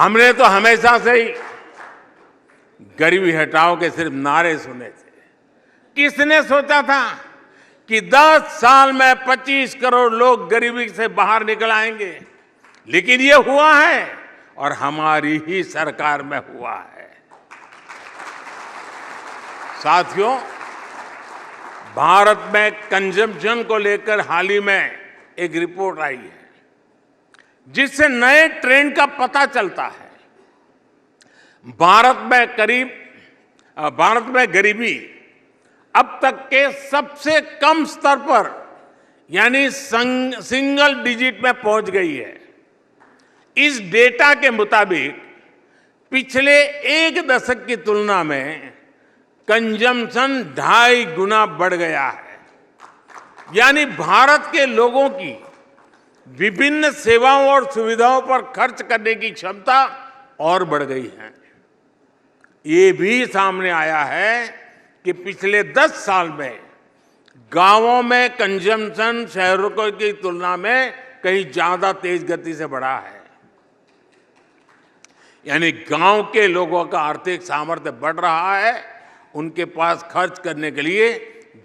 हमने तो हमेशा से ही गरीबी हटाओ के सिर्फ नारे सुने थे। किसने सोचा था कि 10 साल में 25 करोड़ लोग गरीबी से बाहर निकल आएंगे? लेकिन ये हुआ है और हमारी ही सरकार में हुआ है। साथियों, भारत में कंजम्पशन को लेकर हाल ही में एक रिपोर्ट आई है जिससे नए ट्रेंड का पता चलता है। भारत में गरीबी अब तक के सबसे कम स्तर पर यानी सिंगल डिजिट में पहुंच गई है। इस डेटा के मुताबिक पिछले एक दशक की तुलना में कंजम्पशन 2.5 गुना बढ़ गया है। यानी भारत के लोगों की विभिन्न सेवाओं और सुविधाओं पर खर्च करने की क्षमता और बढ़ गई है। ये भी सामने आया है कि पिछले 10 साल में गांवों में कंजम्पशन शहरों की तुलना में कहीं ज्यादा तेज गति से बढ़ा है। यानी गांव के लोगों का आर्थिक सामर्थ्य बढ़ रहा है, उनके पास खर्च करने के लिए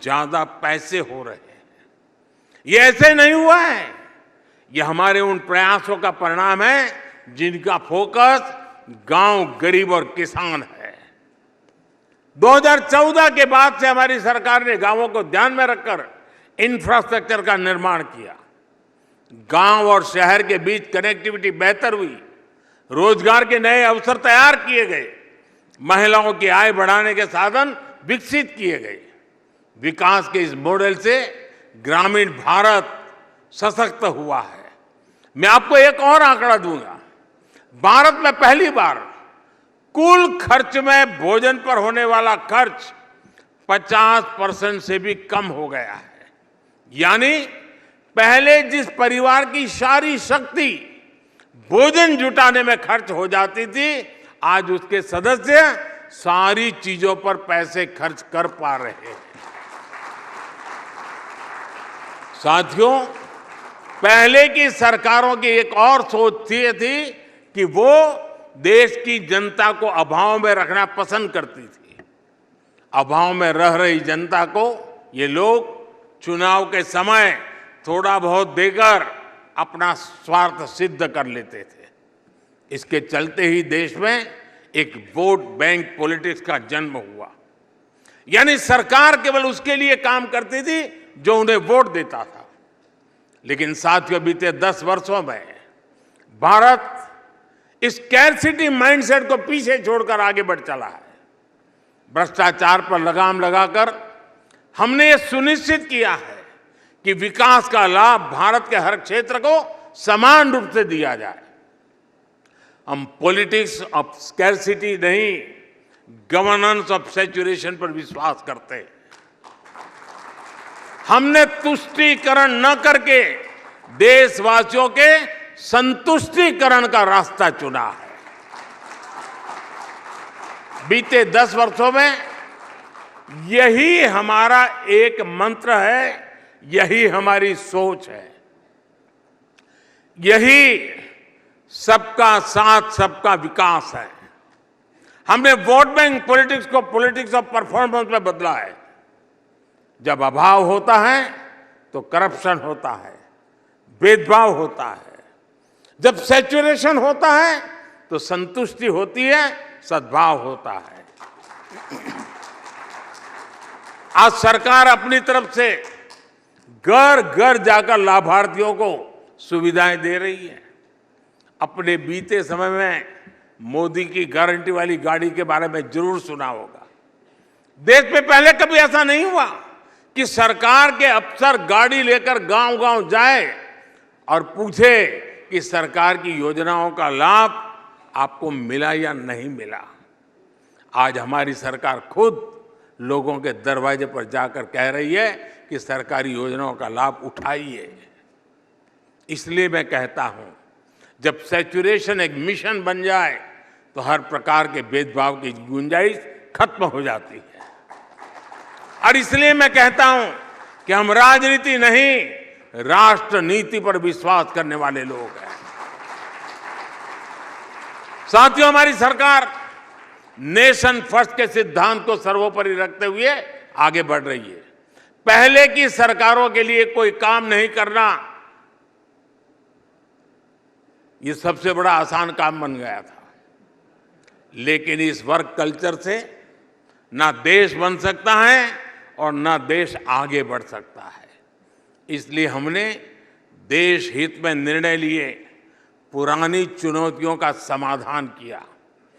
ज्यादा पैसे हो रहे हैं। ये ऐसे नहीं हुआ है, ये हमारे उन प्रयासों का परिणाम है जिनका फोकस गांव, गरीब और किसान है। 2014 के बाद से हमारी सरकार ने गांवों को ध्यान में रखकर इंफ्रास्ट्रक्चर का निर्माण किया। गांव और शहर के बीच कनेक्टिविटी बेहतर हुई, रोजगार के नए अवसर तैयार किए गए, महिलाओं की आय बढ़ाने के साधन विकसित किए गए। विकास के इस मॉडल से ग्रामीण भारत सशक्त हुआ है। मैं आपको एक और आंकड़ा दूंगा। भारत में पहली बार कुल खर्च में भोजन पर होने वाला खर्च 50% से भी कम हो गया है। यानी पहले जिस परिवार की सारी शक्ति भोजन जुटाने में खर्च हो जाती थी, आज उसके सदस्य सारी चीजों पर पैसे खर्च कर पा रहे हैं। साथियों, पहले की सरकारों की एक और सोच थी कि वो देश की जनता को अभाव में रखना पसंद करती थी। अभाव में रह रही जनता को ये लोग चुनाव के समय थोड़ा बहुत देकर अपना स्वार्थ सिद्ध कर लेते थे। इसके चलते ही देश में एक वोट बैंक पॉलिटिक्स का जन्म हुआ। यानी सरकार केवल उसके लिए काम करती थी जो उन्हें वोट देता था। लेकिन साथियों, बीते 10 वर्षों में भारत इस स्कैर्सिटी माइंडसेट को पीछे छोड़कर आगे बढ़ चला है। भ्रष्टाचार पर लगाम लगाकर हमने ये सुनिश्चित किया है कि विकास का लाभ भारत के हर क्षेत्र को समान रूप से दिया जाए। हम पॉलिटिक्स ऑफ स्कैर्सिटी नहीं, गवर्नेंस ऑफ सैचुरेशन पर विश्वास करते हैं। हमने तुष्टीकरण न करके देशवासियों के संतुष्टीकरण का रास्ता चुना है। बीते 10 वर्षों में यही हमारा एक मंत्र है, यही हमारी सोच है। यही सबका साथ, सबका विकास है। हमने वोट बैंक पॉलिटिक्स को पॉलिटिक्स ऑफ परफॉर्मेंस में बदला है। जब अभाव होता है तो करप्शन होता है, भेदभाव होता है। जब सैचुरेशन होता है तो संतुष्टि होती है, सद्भाव होता है। आज सरकार अपनी तरफ से घर घर जाकर लाभार्थियों को सुविधाएं दे रही है। अपने बीते समय में मोदी की गारंटी वाली गाड़ी के बारे में जरूर सुना होगा। देश में पहले कभी ऐसा नहीं हुआ कि सरकार के अफसर गाड़ी लेकर गांव-गांव जाए और पूछे कि सरकार की योजनाओं का लाभ आपको मिला या नहीं मिला। आज हमारी सरकार खुद लोगों के दरवाजे पर जाकर कह रही है कि सरकारी योजनाओं का लाभ उठाइए। इसलिए मैं कहता हूं, जब सैचुरेशन एक मिशन बन जाए तो हर प्रकार के भेदभाव की गुंजाइश खत्म हो जाती है। और इसलिए मैं कहता हूं कि हम राजनीति नहीं, राष्ट्र नीति पर विश्वास करने वाले लोग हैं। साथियों, हमारी सरकार नेशन फर्स्ट के सिद्धांत को सर्वोपरि रखते हुए आगे बढ़ रही है। पहले की सरकारों के लिए कोई काम नहीं करना, ये सबसे बड़ा आसान काम बन गया था। लेकिन इस वर्क कल्चर से ना देश बन सकता है और ना देश आगे बढ़ सकता है। इसलिए हमने देश हित में निर्णय लिए, पुरानी चुनौतियों का समाधान किया।